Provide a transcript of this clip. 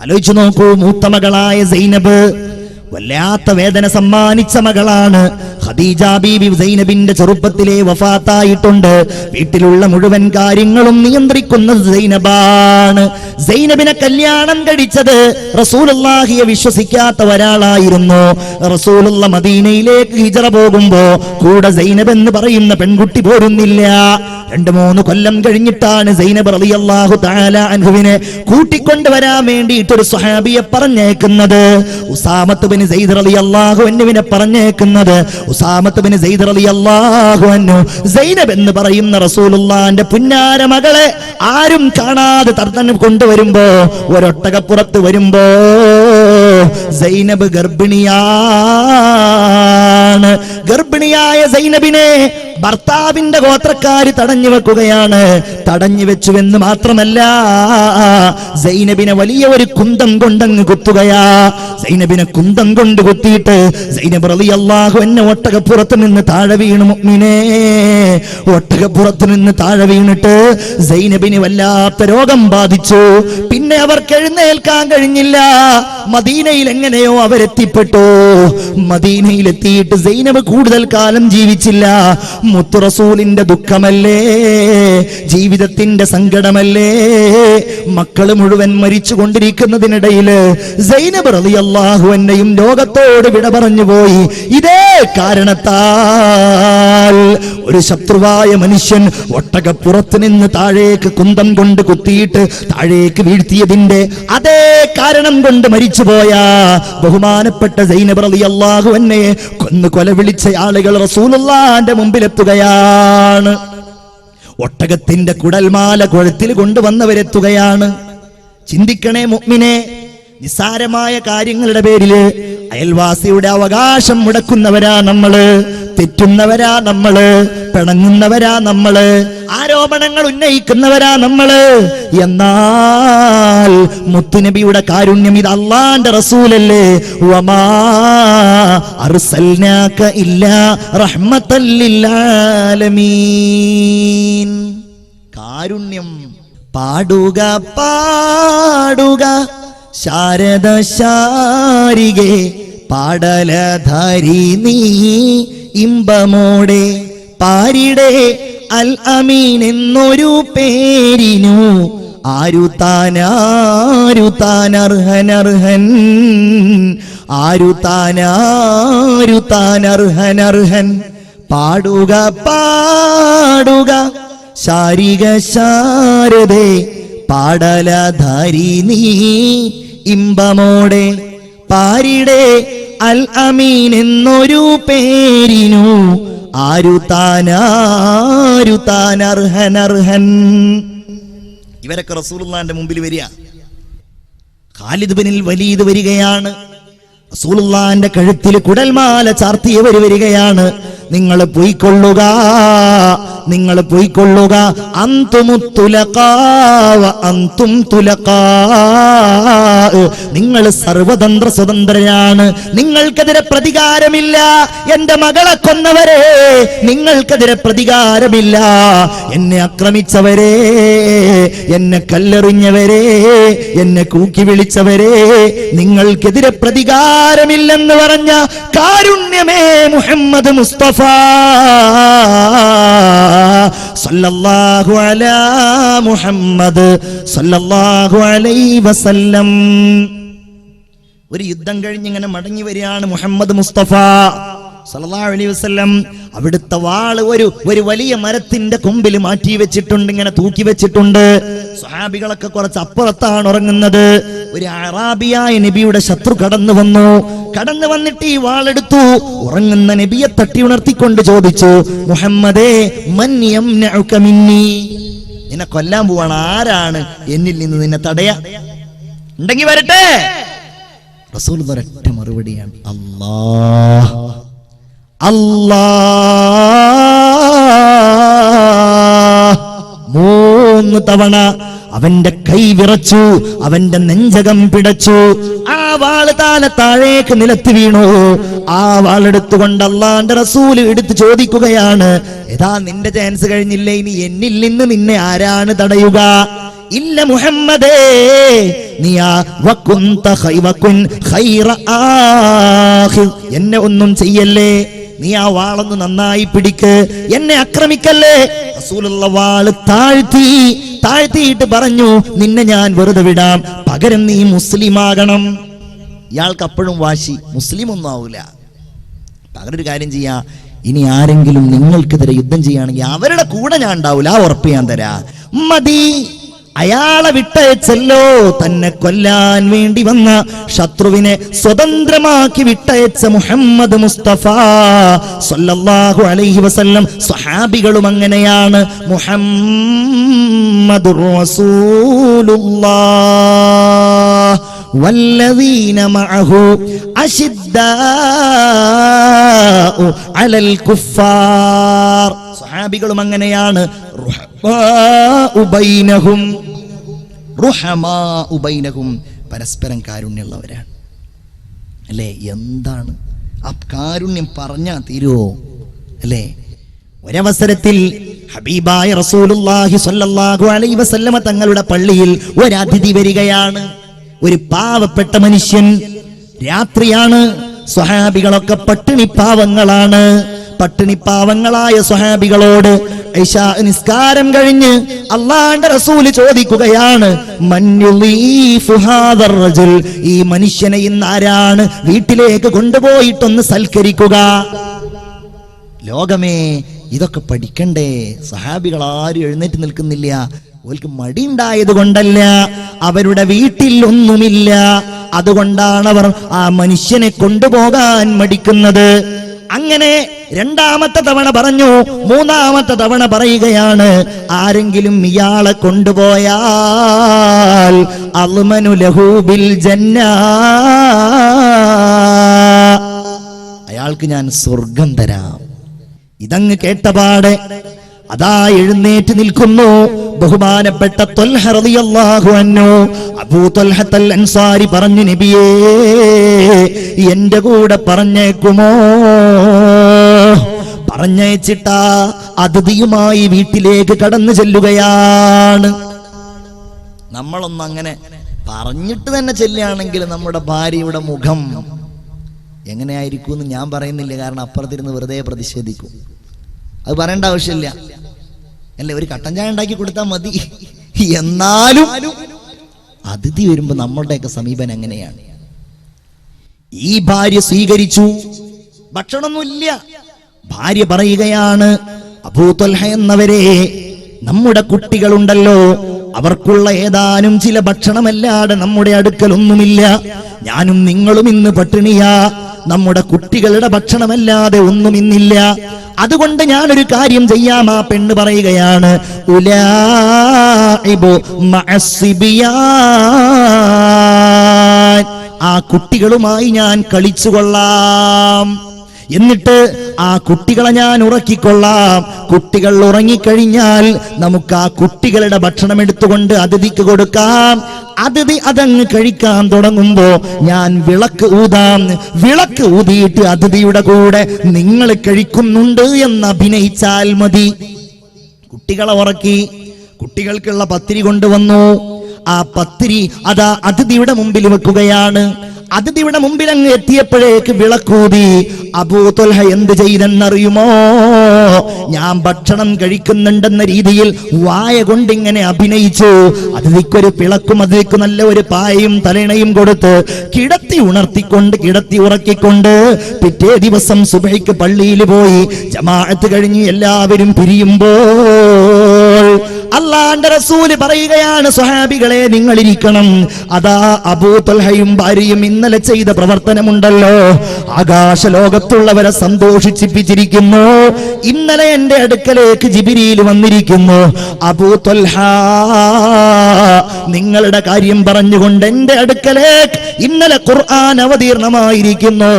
ആലോചിച്ചു നോക്കൂ, മൂത്ത മകളായ സൈനബ് വല്ലാത്ത വേദന സമ്മാനിച്ച മകളാണ്. ഖദീജ ബീബി സൈനബിന്റെ ചെറുപ്പത്തിലെ വഫാത്തായിട്ടുണ്ട്. വീട്ടിലുള്ള മുഴുവൻ കാര്യങ്ങളും നിയന്ത്രിക്കുന്നത് സൈനബാണ്. സൈനബിനെ കല്യാണം കഴിച്ചത് റസൂലുള്ളാഹിയെ വിശ്വസിക്കാത്ത ഒരാളായിരുന്നു. റസൂലുള്ള മദീനയിലേക്ക് ഹിജറ പോകുമ്പോ കൂടെ സൈനബ് എന്ന് പറയുന്ന പെൺകുട്ടി പോരുന്നില്ല. 2-3 കൊല്ലം കഴിഞ്ഞിട്ടാണ് സൈനബ് റളിയല്ലാഹു തആല അൻഹുവിനെ കൂട്ടിക്കൊണ്ടുവരാൻ വേണ്ടിയിട്ട് ഒരു സ്വഹാബിയെ പറഞ്ഞേക്കുന്നത്. ഉസാമത്ത് ബിൻ സൈദ് റളിയല്ലാഹു അൻഹുവിനെ പറഞ്ഞേക്കുന്നത്. ഉസാമത്ത് ബിൻ സൈദ് റളിയല്ലാഹു അൻഹു സൈനബ് എന്ന് പറയുന്ന റസൂലുള്ളാഹിന്റെ പുന്നാര മകളെ ആരും കാണാതെ തർത്തനം കൊണ്ടുവരുമ്പോ, ഒരൊട്ടകപ്പുറത്ത് വരുമ്പോ സൈനബ് ഗർഭിണിയാണ്. ഗർഭിണിയായ സൈനബിനെ ഭർത്താവിന്റെ ഗോത്രക്കാര് തടഞ്ഞു വെക്കുകയാണ്. തടഞ്ഞു വെച്ചുവെന്ന് മാത്രമല്ല, സൈനബിനെ വലിയ ഒരു കുന്തം കൊണ്ടങ്ങ് കുത്തുകയാ. സൈനബിനെ കുന്തം കൊണ്ട് കുത്തിയിട്ട് സൈനബ് റളിയല്ലാഹു അൻഹ ഒട്ടകപ്പുറത്ത് നിന്ന് താഴെ വീണു. മുഅ്മിനേ, ഒട്ടകപ്പുറത്ത് നിന്ന് താഴെ വീണിട്ട് സൈനബിന് വല്ലാത്ത രോഗം ബാധിച്ചു. പിന്നെ അവർക്ക് എഴുന്നേൽക്കാൻ കഴിഞ്ഞില്ല. മദീനയിൽ എങ്ങനെയോ അവരെത്തിപ്പെട്ടു. മദീനയിലെത്തിയിട്ട് സൈനബ് കൂടുതൽ കാലം ജീവിച്ചില്ല. മുത്തു റസൂലിന്റെ ദുഃഖമല്ലേ, ജീവിതത്തിന്റെ സങ്കടമല്ലേ, മക്കള് മുഴുവൻ മരിച്ചു കൊണ്ടിരിക്കുന്നതിനിടയില് സൈനബ് റളിയല്ലാഹു അൻഹയും ലോകത്തോട് വിട പറഞ്ഞു പോയി. ഇതേ കാരണത്താൽ ഒരു ശത്രുവായ മനുഷ്യൻ ഒട്ടകപ്പുറത്ത് നിന്ന് താഴേക്ക് കുന്തം കൊണ്ട് കുത്തിയിട്ട് താഴേക്ക് വീഴ്ത്തിയതിന്റെ അതേ കാരണം കൊണ്ട് മരിച്ചുപോയ ബഹുമാനപ്പെട്ട സൈനബ് റളിയല്ലാഹു അൻഹയെ കൊന്നു കൊല വിളിച്ച ആളുകൾ റസൂലുള്ളാഹിന്റെ മുമ്പിലെത്തുകയാണ്. ഒട്ടകത്തിന്റെ കുടൽമാല കുഴത്തിൽ കൊണ്ടുവന്നവരെത്തുകയാണ്. ചിന്തിക്കണേ മുഅ്മിനെ, നിസ്സാരമായ കാര്യങ്ങളുടെ പേരില് അയൽവാസിയുടെ അവകാശം മുടക്കുന്നവരാ നമ്മള്, തെറ്റുന്നവരാ നമ്മള്, പിണങ്ങുന്നവരാ നമ്മള്, ആരോപണങ്ങൾ ഉന്നയിക്കുന്നവരാ നമ്മള്. എന്നാൽ മുത്തുനബിയുടെ കാരുണ്യം, ഇത് അല്ലാഹുവിന്റെ റസൂലല്ലേ, വമാ അർസൽനാക ഇല്ലാ റഹ്മത്തൽ ലിൽ ആലമീൻ. കാരുണ്യം. പാടുക പാടുക ശാരദ ശാരികെ, പാടലധാരി നീ ഇമ്പമോടെ, പാരിടെ അൽ അമീൻ എന്നൊരു പേരിനു ആരുതാൻ അർഹൻ, ആരുതാൻ അർഹൻ. പാടുക പാടുക ശാരിക ശാരദേ, പാടലധാരി നീ ഇമ്പമോടെ, പാരിടെ അൽ അമീൻ എന്നൊരു പേരിനു ആരുതാൻ അർഹൻ. ഇവരൊക്കെ റസൂലുള്ളാഹിന്റെ മുമ്പിൽ വരിക. ഖാലിദ് ബിൻ വലീദ് വരികയാണ്. റസൂലുള്ളാഹിന്റെ കഴുത്തിൽ കുടൽമാല ചാർത്തിയവർ വരികയാണ്. നിങ്ങൾ പോയിക്കൊള്ളുക, നിങ്ങൾ പോയിക്കൊള്ളുക. അന്തും തുലഖാ, നിങ്ങൾ സർവതന്ത്ര സ്വതന്ത്രരാണ്. നിങ്ങൾക്കെതിരെ പ്രതികാരമില്ല. എന്റെ മകളെ കൊന്നവരെ, നിങ്ങൾക്കെതിരെ പ്രതികാരമില്ല. എന്നെ ആക്രമിച്ചവരെ, എന്നെ കല്ലെറിഞ്ഞവരെ, എന്നെ കൂക്കി വിളിച്ചവരെ, നിങ്ങൾക്കെതിരെ പ്രതികാരമില്ലെന്ന് പറഞ്ഞ കാരുണ്യമേ മുഹമ്മദ് മുസ്തഫ സല്ലല്ലാഹു അലാ മുഹമ്മദ് സല്ലല്ലാഹു അലൈഹി വസല്ലം. ഒരു യുദ്ധം കഴിഞ്ഞ് ഇങ്ങനെ മടങ്ങി വരികയാണ് മുഹമ്മദ് മുസ്തഫ സല്ലല്ലാഹു അലൈഹി വസല്ലം. അവിടുത്തെ വാള് ഒരു വലിയ മരത്തിന്റെ കൊമ്പിൽ മാറ്റി വെച്ചിട്ടുണ്ട്, ഇങ്ങനെ തൂക്കി വെച്ചിട്ടുണ്ട്. സ്വഹാബികളൊക്കെ കുറച്ച് അപ്പുറത്താണ് ഉറങ്ങുന്നത്. ഒരു അറാബിയായ നബിയുടെ ശത്രു കടന്നു വന്നു. കടന്നു വന്നിട്ട് ഈ വാളെടുത്തു. ഉറങ്ങുന്ന നബിയെ തട്ടി ഉണർത്തിക്കൊണ്ട് ചോദിച്ചു, മുഹമ്മദേ മൻ യംനഉക മിന്നി, നിന്നെ കൊല്ലാൻ പോവാണ്, ആരാണ് എന്നിൽ നിന്ന് നിന്നെ തടയാ? ഉണ്ടെങ്കിൽ വരട്ടെ. റസൂൽ ഒരൊറ്റ മറുപടിയാണ്, അല്ലാഹ് അല്ലാഹ്. 3 തവണ അവന്റെ കൈ വിറച്ചു, അവന്റെ നെഞ്ചകം പിടച്ചു. ആ വാള് താഴേക്ക് നിലത്ത് വീണു. ആ വാളെടുത്തുകൊണ്ട് അല്ലാഹുവിന്റെ റസൂൽ എടുത്ത് ചോദിക്കുകയാണ്, ഏതാ നിന്റെ ചാൻസ് കഴിഞ്ഞില്ലേ, ഇനി എന്നിൽ നിന്ന് നിന്നെ ആരാണ് തടയുക? ഇല്ല മുഹമ്മദേ, നീയാ എന്നെ ഒന്നും ചെയ്യല്ലേ, നീ ആ വാളൊന്ന് നന്നായി പിടിക്ക്, എന്നെ ആക്രമിക്കല്ലേ. റസൂലുള്ള വാള് താഴ്ത്തിയിട്ട് പറഞ്ഞു, നിന്നെ ഞാൻ വെറുതെ വിടാം, പകരം നീ മുസ്ലിമാകണം. ഇയാൾക്ക് അപ്പോഴും വാശി, മുസ്ലിം ഒന്നും ആവൂല. പകരം ഒരു കാര്യം ചെയ്യാ, ഇനി ആരെങ്കിലും നിങ്ങൾക്കെതിരെ യുദ്ധം ചെയ്യുകയാണെങ്കിൽ അവരുടെ കൂടെ ഞാൻ ഉണ്ടാവൂല, ആ ഉറപ്പ് ഞാൻ തരാ. മതി, അയാളെ വിട്ടയച്ചല്ലോ. തന്നെ കൊല്ലാൻ വേണ്ടി വന്ന ശത്രുവിനെ സ്വതന്ത്രമാക്കി വിട്ടയച്ച മുഹമ്മദ് മുസ്തഫ സല്ലല്ലാഹു അലൈഹി വസല്ലം. സ്വഹാബികളും അങ്ങനെയാണ്. മുഹമ്മദുർ റസൂലുള്ളാഹ് വല്ലദീന മഅഹു അശിദ്ദാഉ അലൽ കുഫാർ. സ്വഹാബികളും അങ്ങനെയാണ്. പരസ്പരം കാരുണ്യമുള്ളവരാണ് അല്ലേ? എന്താണ് ആ കാരുണ്യം പറഞ്ഞാ തീരുവോ അല്ലേ? ഒരവസരത്തിൽ ഹബീബായ റസൂലുള്ളാഹി സ്വല്ലല്ലാഹു അലൈഹി വസല്ലമ തങ്ങളുടെ പള്ളിയിൽ ഒരതിഥി വരികയാണ്. ഒരു പാവപ്പെട്ട മനുഷ്യൻ. രാത്രിയാണ്, സ്വഹാബികളൊക്കെ പട്ടിണിപ്പാവങ്ങളാണ്. പട്ടിണിപ്പാവങ്ങളായ സ്വഹാബികളോട് ഇശാ നിസ്കാരം കഴിഞ്ഞ് അല്ലാഹുവിന്റെ റസൂൽ ചോദിക്കുകയാണ്, മൻയുളീഫു ഹാദർ റജുൽ, ഈ മനുഷ്യനെ ഇന്ന് ആരാണ് വീട്ടിലേക്ക് കൊണ്ടുപോയിട്ടൊന്ന് സൽക്കരിക്കുക? ലോകമേ, ഇതൊക്കെ പഠിക്കണ്ടേ? സഹാബികൾ ആരും എഴുന്നേറ്റ് നിൽക്കുന്നില്ല. ഓൽക്ക് മടിയുണ്ടായത് കൊണ്ടല്ല, അവരുടെ വീട്ടിൽ ഒന്നുമില്ല. അതുകൊണ്ടാണ് അവർ ആ മനുഷ്യനെ കൊണ്ടുപോകാൻ മടിക്കുന്നത്. അങ്ങനെ രണ്ടാമത്തെ തവണ പറഞ്ഞു. മൂന്നാമത്തെ തവണ പറയുകയാണ്, ആരെങ്കിലും ഇയാളെ കൊണ്ടുപോയാൽ അൽമനു ലഹു ബിൽ ജന്ന, അയാൾക്ക് ഞാൻ സ്വർഗം തരാം. ഇതങ്ങ് കേട്ടപാടെ അതാ എഴുന്നേറ്റ് നിൽക്കുന്നു ബഹുമാനപ്പെട്ട ത്വൽഹ റളിയല്ലാഹു അൻഹു. അബൂ ത്വൽഹത്തുൽ അൻസാരി പറഞ്ഞു, നബിയേ, എന്റെ കൂടെ പറഞ്ഞേക്കുമോ? പറഞ്ഞയച്ചിട്ടാ അതിഥിയുമായി വീട്ടിലേക്ക് കടന്നു ചെല്ലുകയാണ്. നമ്മളൊന്നും അങ്ങനെ പറഞ്ഞിട്ട് തന്നെ ചെല്ലുകയാണെങ്കിൽ നമ്മുടെ ഭാര്യയുടെ മുഖം എങ്ങനെയായിരിക്കും എന്ന് ഞാൻ പറയുന്നില്ല, കാരണം അപ്പുറത്തിരുന്ന് വെറുതെ പ്രതിഷേധിക്കും. അത് പറയേണ്ട ആവശ്യമില്ല അല്ലേ? ഒരു കട്ടൻ ചായ ഉണ്ടാക്കി കൊടുത്താൽ മതി. എന്നാലും അതിഥി വരുമ്പോ നമ്മളുടെയൊക്കെ സമീപനം എങ്ങനെയാണ്? ഈ ഭാര്യ സ്വീകരിച്ചു, ഭക്ഷണമൊന്നുമില്ല. ഭാര്യ പറയുകയാണ്, അബൂ ത്വൽഹ എന്നവരെ, നമ്മുടെ കുട്ടികളുണ്ടല്ലോ, അവർക്കുള്ള ഏതാനും ചില ഭക്ഷണമല്ലാതെ നമ്മുടെ അടുക്കലൊന്നുമില്ല. ഞാനും നിങ്ങളും ഇന്ന് പട്ടിണിയാ. നമ്മുടെ കുട്ടികളുടെ ഭക്ഷണമല്ലാതെ ഒന്നും ഇന്നില്ല. അതുകൊണ്ട് ഞാനൊരു കാര്യം ചെയ്യാം. ആ പെണ്ണ് പറയുകയാണ്, ഉലാഇബു മഅസ്സിബിയാൻ, ആ കുട്ടികളുമായി ഞാൻ കളിച്ചുകൊള്ളാം. എന്നിട്ട് ആ കുട്ടികളെ ഞാൻ ഉറക്കിക്കൊള്ളാം. കുട്ടികൾ ഉറങ്ങിക്കഴിഞ്ഞാൽ നമുക്ക് ആ കുട്ടികളുടെ ഭക്ഷണം എടുത്തുകൊണ്ട് അതിഥിക്ക് കൊടുക്കാം. അതിഥി അതങ്ങ് കഴിക്കാൻ തുടങ്ങുമ്പോ ഞാൻ വിളക്ക് ഊതാം. വിളക്ക് ഊതിയിട്ട് അതിഥിയുടെ കൂടെ നിങ്ങൾ കഴിക്കുന്നുണ്ട് എന്ന് അഭിനയിച്ചാൽ മതി. കുട്ടികളെ ഉറക്കി, കുട്ടികൾക്കുള്ള പത്തിരി കൊണ്ടുവന്നു. ആ പത്തിരി അതാ അതിഥിയുടെ മുമ്പിൽ വെക്കുകയാണ്. അതിഥിയുടെ മുമ്പിൽ അങ്ങ് എത്തിയപ്പോഴേക്ക് വിളക്കൂതി. അബൂ ത്വൽഹ എന്ത് ചെയ്തെന്നറിയുമോ? ഞാൻ ഭക്ഷണം കഴിക്കുന്നുണ്ടെന്ന രീതിയിൽ വായ കൊണ്ടിങ്ങനെ അഭിനയിച്ചു. അതിഥിക്കൊരു പിളക്കും, അതിഥിക്ക് നല്ല ഒരു പായയും തലയിണയും കൊടുത്ത് കിടത്തി ഉറക്കിക്കൊണ്ട് പിറ്റേ ദിവസം സുബഹിക്ക് പള്ളിയിൽ പോയി. ജമാഅത്ത് കഴിഞ്ഞ് എല്ലാവരും പിരിയുമ്പോൾ അല്ലാഹുവിന്റെ റസൂല് പറയുകയാണ്, സ്വഹാബികളെ നിങ്ങളിരിക്കണം. അതാ അബൂ ത്വൽഹയും ഭാര്യയും ഇന്നലെ ചെയ്ത പ്രവർത്തനമുണ്ടല്ലോ, ആകാശലോകത്തുള്ളവരെ സന്തോഷിപ്പിച്ചിരിക്കുന്നു. ഇന്നലെ എന്റെ അടുക്കലേക്ക് ജിബ്രീൽ വന്നിരിക്കുന്നു. അബൂ ത്വൽഹ, നിങ്ങളുടെ കാര്യം പറഞ്ഞുകൊണ്ട് എന്റെ അടുക്കലേക്ക് ഇന്നലെ ഖുർആൻ അവതീർണമായിരിക്കുന്നു.